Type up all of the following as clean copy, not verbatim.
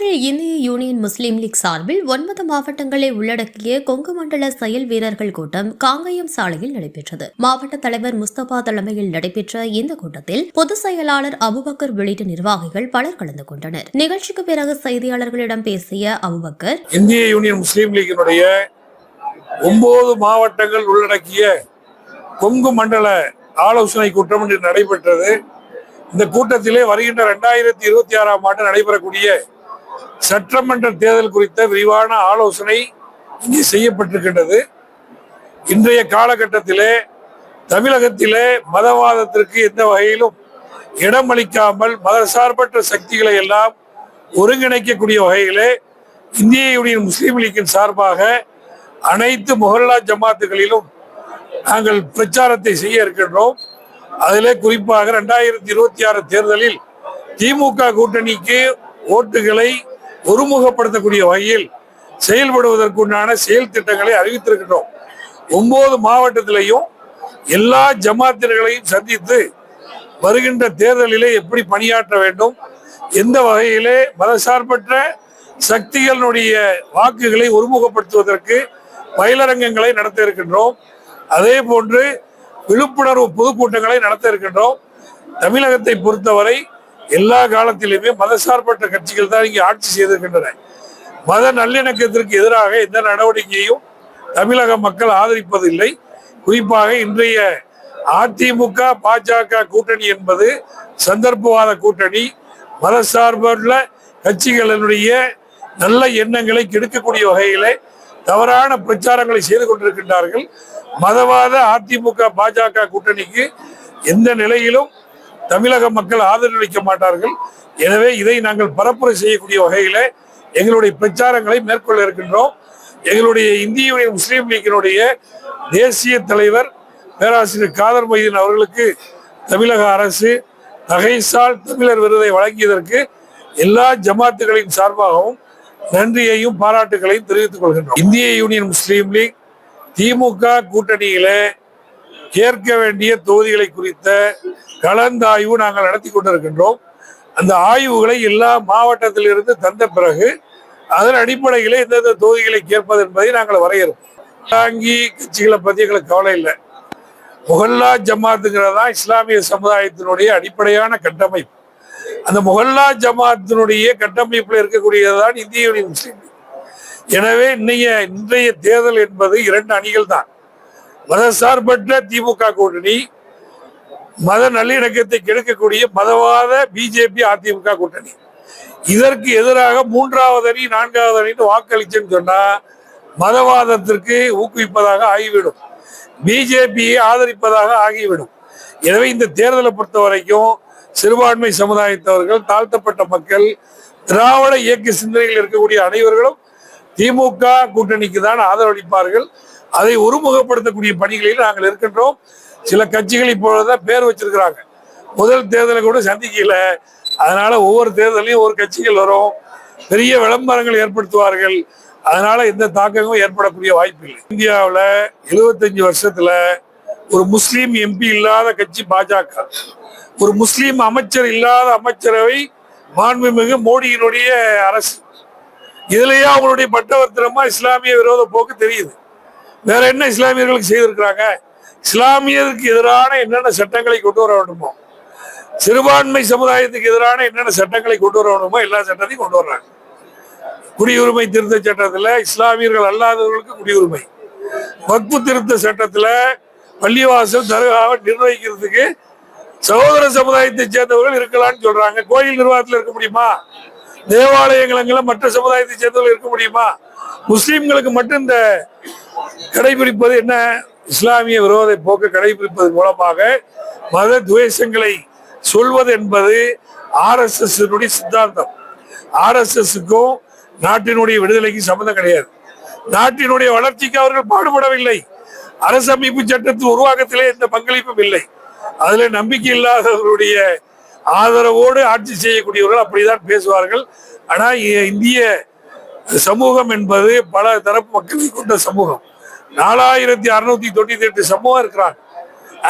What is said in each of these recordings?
கொழும்பில் இந்திய யூனியன் முஸ்லீம் லீக் சார்பில் 9 மாவட்டங்களை உள்ளடக்கிய கொங்கு மண்டல செயல் வீரர்கள் கூட்டம் காங்கயம் சாலையில் நடைபெற்றது. மாவட்ட தலைவர் முஸ்தபா தலைமையில் நடைபெற்ற இந்த கூட்டத்தில் பொதுச் செயலாளர் அபுபக்கர் உள்ளிட்ட நிர்வாகிகள் பலர் கலந்து கொண்டனர். நிகழ்ச்சிக்கு பிறகு செய்தியாளர்களிடம் பேசிய அபுபக்கர், இந்திய யூனியன் முஸ்லீம் லீக்கினுடைய 9 மாவட்டங்கள் உள்ளடக்கிய கொங்கு மண்டல ஆலோசனை கூட்டம் இன்று நடைபெற்றது. இந்த கூட்டத்திலே வருகின்ற 2026ஆம் ஆண்டு நடைபெறக்கூடிய சட்டமன்ற தேர்தல் குறித்த விரிவான ஆலோசனை இங்கே செய்யப்பட்டிருக்கின்றது. இன்றைய காலகட்டத்திலே தமிழகத்திலே மதவாதத்திற்கு எந்த வகையிலும் இடமளிக்காமல் மதசார்பற்ற சக்திகளை எல்லாம் ஒருங்கிணைக்கக்கூடிய வகையிலே இந்திய யூனியன் முஸ்லீம் லீக்கின் சார்பாக அனைத்து முஹல்லா ஜமாத்துகளிலும் நாங்கள் பிரச்சாரத்தை செய்ய இருக்கின்றோம். அதிலே குறிப்பாக 2026 தேர்தலில் திமுக கூட்டணிக்கு ஓட்டுகளை ஒருமுகப்படுத்தக்கூடிய வகையில் செயல்படுவதற்குண்டான செயல் திட்டங்களை அறிவித்திருக்கின்றோம். 9 மாவட்டத்திலையும் எல்லா ஜமாத்தினர்களையும் சந்தித்து வருகின்ற தேர்தலிலே எப்படி பணியாற்ற வேண்டும், எந்த வகையிலே மதசார்பற்ற சக்திகளுடைய வாக்குகளை ஒருமுகப்படுத்துவதற்கு பயிலரங்கங்களை நடத்த இருக்கின்றோம். அதே போன்று விழிப்புணர்வு பொதுக்கூட்டங்களை நடத்த இருக்கின்றோம். தமிழகத்தை பொறுத்தவரை எல்லா காலத்திலுமே மதசார்பற்ற கட்சிகள் தான் இங்கே ஆட்சி செய்திருக்கின்றன. மத நல்லிணக்கத்திற்கு எதிராக எந்த நடவடிக்கையும் தமிழக மக்கள் ஆதரிப்பதில்லை. குறிப்பாக இன்றைய அதிமுக பாஜக கூட்டணி என்பது சந்தர்ப்பவாத கூட்டணி. மதசார்புள்ள கட்சிகளினுடைய நல்ல எண்ணங்களை கெடுக்கக்கூடிய வகையிலே தவறான பிரச்சாரங்களை செய்து கொண்டிருக்கின்றார்கள். மதவாத அதிமுக பாஜக கூட்டணிக்கு எந்த நிலையிலும் தமிழக மக்கள் ஆதரவளிக்க மாட்டார்கள். எனவே இதை நாங்கள் பரப்புரை செய்யக்கூடிய வகையில எங்களுடைய பிரச்சாரங்களை மேற்கொள்ள இருக்கின்றோம். எங்களுடைய இந்திய யூனியன் முஸ்லீம் லீக்கினுடைய தேசிய தலைவர் பேராசிரியர் காதர் மொய்தீன் அவர்களுக்கு தமிழக அரசு நகைசால் தமிழர் விருதை வழங்கியதற்கு எல்லா ஜமாத்துகளின் சார்பாகவும் நன்றியையும் பாராட்டுகளையும் தெரிவித்துக் கொள்கின்றோம். இந்திய யூனியன் முஸ்லீம் லீக் திமுக கூட்டணியில கேட்க வேண்டிய தொகுதிகளை குறித்த கலந்தாய்வு நாங்கள் நடத்தி கொண்டிருக்கின்றோம். அந்த ஆய்வுகளை எல்லா மாவட்டத்திலிருந்து தந்த பிறகு அதன் அடிப்படையிலே எந்தெந்த தொகுதிகளை கேட்பது என்பதை நாங்கள் வரையறுப்போம். கட்சிகளை பற்றி எங்களுக்கு கவலை இல்லை. முஹல்லா ஜமாத்துங்கிறதா இஸ்லாமிய சமுதாயத்தினுடைய அடிப்படையான கட்டமைப்பு. அந்த முஹல்லா ஜமாத்தினுடைய கட்டமைப்பில் இருக்கக்கூடியதுதான் இந்திய யூனியன் முஸ்லீம். எனவே இன்றைய தேர்தல் என்பது 2 அணிகள் தான். மதசார்பற்ற திமுக கூட்டணி, மத நல்லிணக்கத்தை கெடுக்கக்கூடிய மதவாத பிஜேபி அதிமுக கூட்டணி. இதற்கு எதிராக 3வது அணி 4வது அணின்னு வாக்களிச்சுன்னு சொன்னா மதவாதத்திற்கு ஊக்குவிப்பதாக ஆகிவிடும், பிஜேபியை ஆதரிப்பதாக ஆகிவிடும். எனவே இந்த தேர்தலை பொறுத்த வரைக்கும் சிறுபான்மை சமுதாயத்தவர்கள், தாழ்த்தப்பட்ட மக்கள், திராவிட இயக்க சிந்தனையில் இருக்கக்கூடிய அனைவர்களும் திமுக கூட்டணிக்கு தான் ஆதரவளிப்பார்கள். அதை ஒருமுகப்படுத்தக்கூடிய பணிகளில் நாங்கள் இருக்கின்றோம். சில கட்சிகள் இப்பொழுதுதான் பேர் வச்சிருக்கிறாங்க, முதல் தேர்தலை கூட சந்திக்கல. அதனால ஒவ்வொரு தேர்தலையும் ஒரு கட்சிகள் வரும், பெரிய விளம்பரங்கள் ஏற்படுத்துவார்கள். அதனால எந்த தாக்கமும் ஏற்படக்கூடிய வாய்ப்பு இல்லை. இந்தியாவில் 75 வருஷத்துல ஒரு முஸ்லீம் எம்பி இல்லாத கட்சி பாஜக, ஒரு முஸ்லீம் அமைச்சர் இல்லாத அமைச்சரவை மாண்புமிகு மோடியினுடைய அரசு. இதுலயே அவங்களுடைய பட்டவர்த்தனமா இஸ்லாமிய விரோத போக்கு தெரியுது. வேற என்ன இஸ்லாமியர்களுக்கு செய்திருக்கிறாங்க? இஸ்லாமியருக்கு எதிரான என்னென்ன சட்டங்களை கொண்டு வர வேண்டுமோ, சிறுபான்மை சமுதாயத்துக்கு எதிரான என்னென்ன சட்டங்களை கொண்டு வர வேண்டுமோ எல்லா சட்டத்தையும் கொண்டு வர்றாங்க. குடியுரிமை திருத்த சட்டத்துல இஸ்லாமியர்கள் அல்லாதவர்களுக்கு குடியுரிமை, வக்ஃபு திருத்த சட்டத்துல பள்ளிவாசல் தர்காவை நிர்வகிக்கிறதுக்கு சகோதர சமுதாயத்தை சேர்ந்தவர்கள் இருக்கலாம்னு சொல்றாங்க. கோயில் நிர்வாகத்தில் இருக்க முடியுமா? தேவாலயங்கள் மற்ற சமுதாயத்தை சேர்ந்தவர்கள் இருக்க முடியுமா? முஸ்லிம்களுக்கு மட்டும் இந்த கடைபிடிப்பது என்ன? இஸ்லாமிய விரோத போக்கு கடைபிடிப்பதன் மூலமாக மத துவேஷங்களை சொல்வது என்பது RSS சித்தாந்தம். RSSக்கும் நாட்டினுடைய விடுதலைக்கு சம்பந்தம் கிடையாது. நாட்டினுடைய வளர்ச்சிக்கு அவர்கள் பாடுபடவில்லை. அரசமைப்பு சட்டத்தின் உருவாக்கத்திலே எந்த பங்களிப்பும் இல்லை. அதுல நம்பிக்கை இல்லாதவர்களுடைய ஆதரவோடு ஆட்சி செய்யக்கூடியவர்கள் அப்படிதான் பேசுவார்கள். ஆனா இந்திய சமூகம் என்பது பல தரப்பு மக்களை கொண்ட சமூகம். 4698 சமூகம் இருக்கிறாங்க.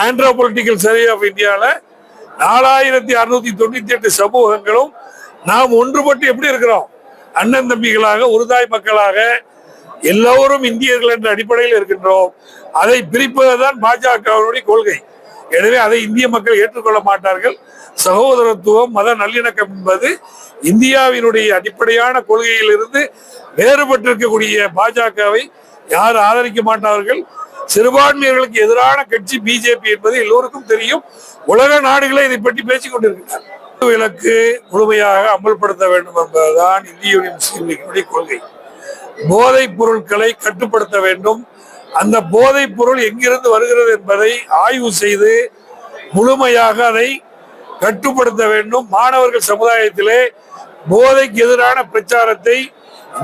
ஆண்ட்ரோபொலிட்டிக்கல் சர்வே ஆஃப் இந்தியாவில் 4698 சமூகங்களும் நாம் ஒன்றுபட்டு எப்படி இருக்கிறோம்? அண்ணன் தம்பிகளாக உருதாய் மக்களாக எல்லோரும் இந்தியர்கள் என்ற அடிப்படையில் இருக்கின்றோம். அதை பிரிப்பதுதான் பாஜகவினுடைய கொள்கை. எனவே அதை இந்திய மக்கள் ஏற்றுக்கொள்ள மாட்டார்கள். சகோதரத்துவம், மத நல்லிணக்கம் என்பது இந்தியாவினுடைய அடிப்படையான கொள்கையிலிருந்து வேறுபட்டிருக்கக்கூடிய பாஜகவை யார் ஆதரிக்க மாட்டார்கள். சிறுபான்மையர்களுக்கு எதிரான கட்சி பிஜேபி என்பது எல்லோருக்கும் தெரியும். உலக நாடுகளே இதை பற்றி பேசிக் கொண்டிருக்கிறார். விலக்கு முழுமையாக அமல்படுத்த வேண்டும் என்பதுதான் இந்திய யூனியன் முஸ்லீம் லீக்கினுடைய கொள்கை. போதைப் பொருட்களை கட்டுப்படுத்த வேண்டும். அந்த போதைப் பொருள் எங்கிருந்து வருகிறது என்பதை ஆய்வு செய்து முழுமையாக அதை கட்டுப்படுத்த வேண்டும். மாணவர்கள் சமுதாயத்திலே போதைக்கு எதிரான பிரச்சாரத்தை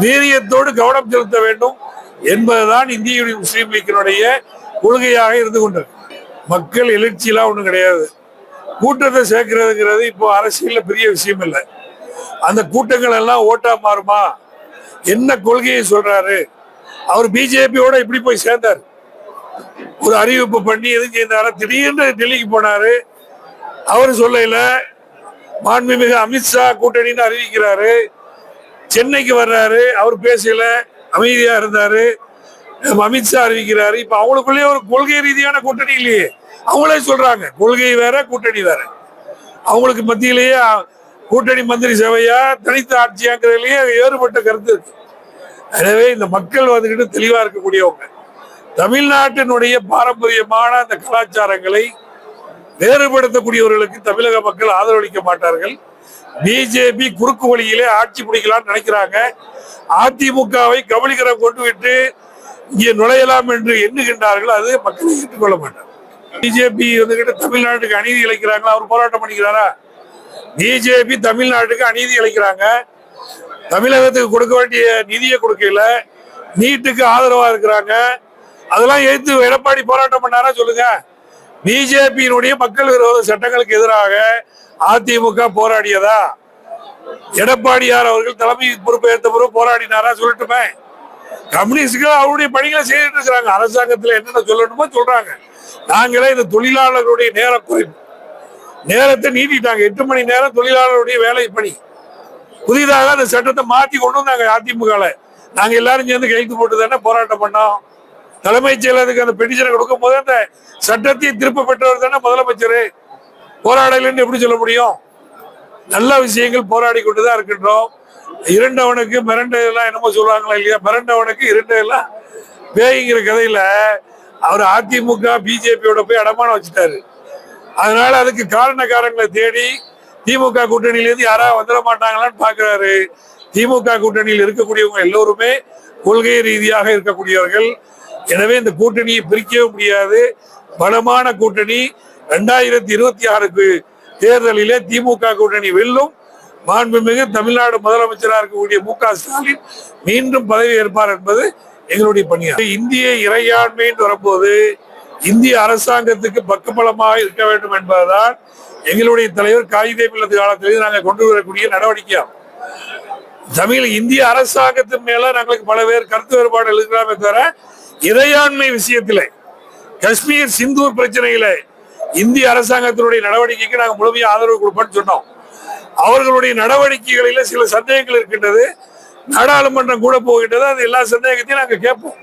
வீரியத்தோடு கவனம் செலுத்த வேண்டும் என்பதுதான் இந்திய யூனியன் முஸ்லீம் லீக்கினுடைய கொள்கையாக இருந்து கொண்டிருக்கு. மக்கள் எழுச்சியெல்லாம் ஒன்றும் கிடையாது. கூட்டத்தை சேர்க்கிறதுங்கிறது இப்போ அரசியல்ல பெரிய விஷயம் இல்லை. அந்த கூட்டங்கள் எல்லாம் ஓட்டா மாறுமா? என்ன கொள்கையை சொல்றாரு? அவர் பிஜேபியோட இப்படி போய் சேர்ந்தார், ஒரு அறிவிப்பு பண்ணி எதுவும் செய்தாரு. திடீர்னு டெல்லிக்கு போனாரு. அவர் சொல்லல, மாண்புமிகு அமித்ஷா கூட்டணின்னு அறிவிக்கிறாரு. சென்னைக்கு வர்றாரு, அவர் பேசல, அமைதியா இருந்தாரு. அமித்ஷா அறிவிக்கிறாரு. இப்ப அவங்களுக்குள்ளேயே ஒரு கொள்கை ரீதியான கூட்டணி இல்லையே. அவங்களே சொல்றாங்க கொள்கை வேற கூட்டணி வேற. அவங்களுக்கு மத்தியிலேயே கூட்டணி மந்திரி சபையா தனித்த ஆட்சியாங்கிறதுலயே வேறுபட்ட கருத்து இருக்கு. எனவே இந்த மக்கள் வந்துகிட்டு தெளிவா இருக்கக்கூடியவங்க. தமிழ்நாட்டினுடைய பாரம்பரியமான அந்த கலாச்சாரங்களை வேறுபடுத்தக்கூடியவர்களுக்கு தமிழக மக்கள் ஆதரவளிக்க மாட்டார்கள். பிஜேபி குறுக்கு வழியிலே ஆட்சி பிடிக்கலாம்னு நினைக்கிறாங்க. அதிமுகவை கபலீகரம் கொண்டு விட்டு இங்கே நுழையலாம் என்று எண்ணுகின்றார்கள். அது மக்களை ஏற்றுக்கொள்ள மாட்டார். பிஜேபி வந்துகிட்டு தமிழ்நாட்டுக்கு அநீதி இழைக்கிறாங்களா? அவர் போராட்டம் பண்ணிக்கிறாரா? பிஜேபி தமிழ்நாட்டுக்கு அநீதி இழைக்கிறாங்க. தமிழகத்துக்கு கொடுக்க வேண்டிய நிதியை கொடுக்கல, நீட்டுக்கு ஆதரவா இருக்கிறாங்க. அதெல்லாம் எதிர்த்து எடப்பாடி போராட்டம் பண்ணாரா? சொல்லுங்க. பிஜேபியினுடைய மக்கள் விரோத சட்டங்களுக்கு எதிராக அதிமுக போராடியதா? எடப்பாடியார் அவர்கள் தலைமை பொறுப்பேற்ற பிறகு போராடினாரா? சொல்லட்டுமே. கம்யூனிஸ்டுகள் அவருடைய பணிகளை செய்துட்டு இருக்கிறாங்க. அரசாங்கத்தில் என்னென்ன சொல்லணுமோ சொல்றாங்க. நாங்களே இந்த தொழிலாளர்களுடைய நேர குறைப்பு நேரத்தை நீட்டிட்டாங்க. 8 மணி நேரம் தொழிலாளருடைய வேலை பணி. புதிதாக அந்த சட்டத்தை மாற்றி கொண்டு வந்தாங்க அதிமுக. நாங்க எல்லாரும் சேர்ந்து கைது போட்டு தானே போராட்டம் பண்ணோம். தலைமைச் செயலருக்கு அந்த பெட்டிஷனை கொடுக்கும் போது அந்த சட்டத்தை திருப்ப பெற்றவர் தானே முதலமைச்சர். போராடலன்னு எப்படி சொல்ல முடியும்? நல்ல விஷயங்கள் போராடி கொண்டுதான் இருக்கின்றோம். இரண்டவனுக்கு மிரண்டெல்லாம் என்னமோ சொல்லுவாங்களா இல்லையா? மிரண்டவனுக்கு இரண்டெல்லாம் பேய்ங்கிற கதையில அவர் அதிமுக பிஜேபியோட போய் அடமானம் வச்சுட்டாரு. அதனால அதுக்கு காரணக்காரங்களை தேடி திமுக கூட்டணியிலிருந்து யாராவது வந்துட மாட்டாங்களான்னு பாக்குறாரு. திமுக கூட்டணியில் இருக்கக்கூடியவங்க எல்லோருமே கொள்கை ரீதியாக இருக்கக்கூடியவர்கள். எனவே இந்த கூட்டணியை பிரிக்கவே முடியாது. பலமான கூட்டணி. 2026 தேர்தலிலே திமுக கூட்டணி வெல்லும். மாண்புமிகு தமிழ்நாடு முதலமைச்சராக இருக்கக்கூடிய மு.க. ஸ்டாலின் மீண்டும் பதவி ஏற்பார் என்பது எங்களுடைய பணியாகும். இந்திய இறையாண்மை வரும்போது இந்திய அரசாங்கத்துக்கு பக்கபலமாக இருக்க வேண்டும் என்பதுதான் எங்களுடைய தலைவர் காகிதே மில்லத் காலத்திலிருந்து நாங்கள் கொண்டு வரக்கூடிய நடவடிக்கையாகும். இந்திய அரசாங்கத்தின் மேல நாங்களுக்கு பல பேர் கருத்து வேறுபாடு இருக்கிறாமே தவிர இறையாண்மை விஷயத்திலே, காஷ்மீர் சிந்தூர் பிரச்சனையில இந்திய அரசாங்கத்தினுடைய நடவடிக்கைக்கு நாங்கள் முழுமையாக ஆதரவு கொடுப்போம்னு சொன்னோம். அவர்களுடைய நடவடிக்கைகளில சில சந்தேகங்கள் இருக்கின்றது. நாடாளுமன்றம் கூட போகின்றது. அது எல்லா சந்தேகத்தையும் நாங்கள் கேட்போம்.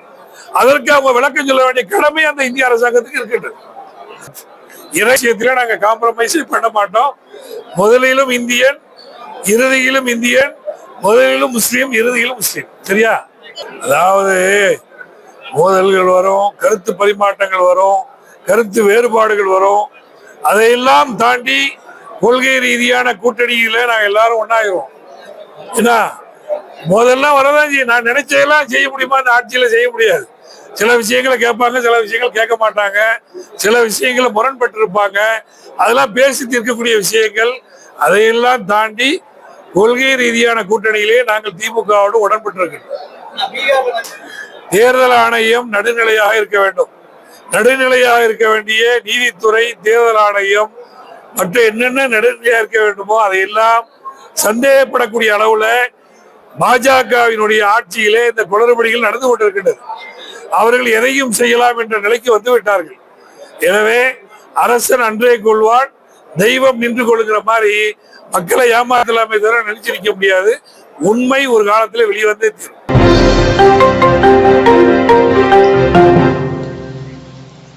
அதற்கு அவங்க விளக்கம் சொல்ல வேண்டிய கடமை அந்த இந்திய அரசாங்கத்துக்கு இருக்கின்றது. இறைச்சியத்தில நாங்க காம்ப்ரமைஸ் பண்ண மாட்டோம். முதலிலும் இந்தியன், இறுதியிலும் இந்தியன். முதலிலும் முஸ்லீம், இறுதியிலும் முஸ்லீம். சரியா? அதாவது மோதல்கள் வரும், கருத்து பரிமாற்றங்கள் வரும், கருத்து வேறுபாடுகள் வரும். அதையெல்லாம் தாண்டி கொள்கை ரீதியான கூட்டணியில நாங்க எல்லாரும் ஒன்னாயிருவோம். ஏன்னா முதல்லாம் வரதான் செய்யும். நான் நினைச்சதெல்லாம் செய்ய முடியுமா? இந்த ஆட்சியில செய்ய முடியாது. சில விஷயங்களை கேட்பாங்க, சில விஷயங்கள் கேட்க மாட்டாங்க, சில விஷயங்களை முரண்பட்டு இருப்பாங்க. அதெல்லாம் பேசி தீர்க்கக்கூடிய விஷயங்கள். அதையெல்லாம் தாண்டி கொள்கை ரீதியான கூட்டணியிலே நாங்கள் திமுகவோடு உடன்பட்டிருக்கிறோம். தேர்தல் ஆணையம் நடுநிலையாக இருக்க வேண்டும். நடுநிலையாக இருக்க வேண்டிய நீதித்துறை, தேர்தல் ஆணையம் மற்ற என்னென்ன நடுநிலையாக இருக்க வேண்டுமோ அதையெல்லாம் சந்தேகப்படக்கூடிய அளவுல பாஜகவினுடைய ஆட்சியிலே இந்த குளறுபடிகள் நடந்து கொண்டிருக்கின்றது. அவர்கள் எதையும் செய்யலாம் என்ற நிலைக்கு வந்து விட்டார்கள். எனவே அரசன் அன்றே கொள்வான், தெய்வம் நின்று கொள்ளுங்கிற மாதிரி மக்களை ஏமாற்றலாமே தவிர நினைச்சிருக்க முடியாது. உண்மை ஒரு காலத்தில் வெளிவந்தே தீரும்.